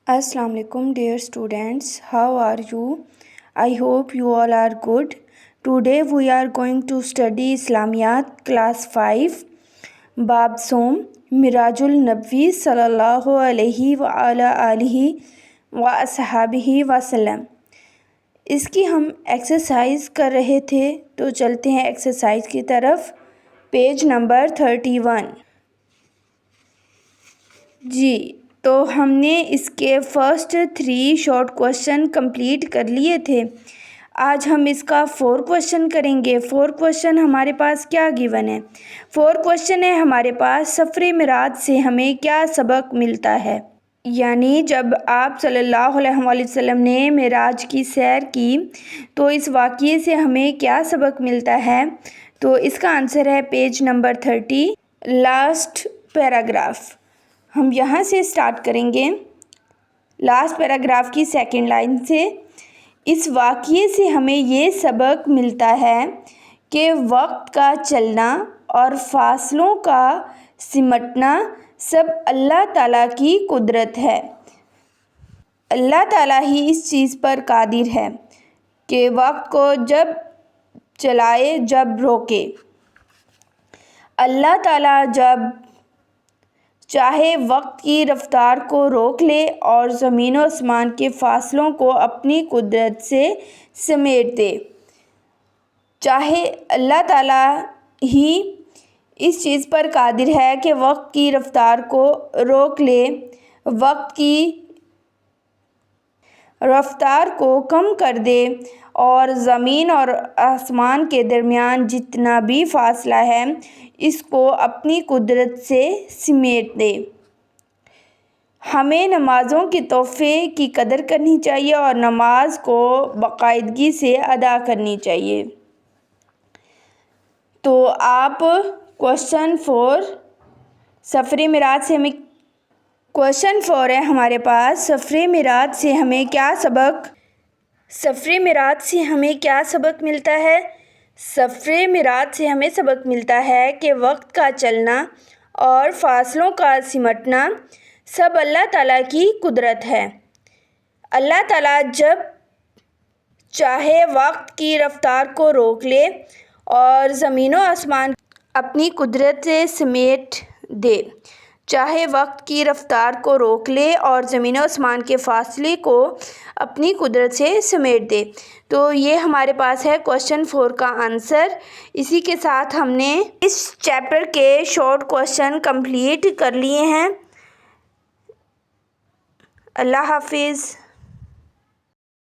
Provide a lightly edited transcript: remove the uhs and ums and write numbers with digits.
Assalamu alaikum dear students, how are you? I hope you all are good. Today we are going to study Islamiyat class 5 Bab Som Mirajul Nabwi sallallahu alaihi wa ala alihi wa ashabihi wasallam. इसकी हम exercise कर रहे थे तो चलते हैं exercise की तरफ। पेज नंबर 31 जी। तो हमने इसके फर्स्ट 3 शॉर्ट क्वेश्चन कंप्लीट कर लिए थे। आज हम इसका 4 क्वेश्चन करेंगे। 4 क्वेश्चन हमारे पास क्या गिवन है? 4 क्वेश्चन है हमारे पास, सफ़र मिराज से हमें क्या सबक मिलता है। यानी जब आप सल्लल्लाहु अलैहि वसल्लम ने मिराज की सैर की तो इस वाक़ये से हमें क्या सबक मिलता है। तो इसका आंसर है पेज नंबर 30 लास्ट पैराग्राफ। हम यहाँ से स्टार्ट करेंगे लास्ट पैराग्राफ की सेकंड लाइन से। इस वाक़ये से हमें ये सबक मिलता है कि वक्त का चलना और फासलों का सिमटना सब अल्लाह ताला की कुदरत है। अल्लाह ताला ही इस चीज़ पर कादिर है कि वक्त को जब चलाए जब रोके। अल्लाह ताला जब चाहे वक्त की रफ्तार को रोक ले और ज़मीन व आसमान के फासलों को अपनी कुदरत से समेट दे। चाहे अल्लाह ताला ही इस चीज़ पर कादिर है कि वक्त की रफ्तार को रोक ले, वक्त की रफ्तार को कम कर दे और ज़मीन और आसमान के दरमियान जितना भी फासला है इसको अपनी कुदरत से समेट दे। हमें नमाज़ों के तोहफ़े की कदर करनी चाहिए और नमाज को बाकायदगी से अदा करनी चाहिए। तो आप क्वेश्चन 4 सफ़र मिराज से हमें क्वेश्चन 4 है हमारे पास, सफ़र मिराज से हमें क्या सबक मिलता है। सफ़र मिराज से हमें सबक मिलता है कि वक्त का चलना और फासलों का सिमटना सब अल्लाह ताला की कुदरत है। अल्लाह ताला जब चाहे वक्त की रफ्तार को रोक ले और ज़मीन व आसमान अपनी कुदरत से समेट दे। चाहे वक्त की रफ्तार को रोक ले और ज़मीन व आसमान के फासले को अपनी कुदरत से समेट दे। तो ये हमारे पास है क्वेश्चन 4 का आंसर। इसी के साथ हमने इस चैप्टर के शॉर्ट क्वेश्चन कंप्लीट कर लिए हैं। अल्लाह हाफिज़।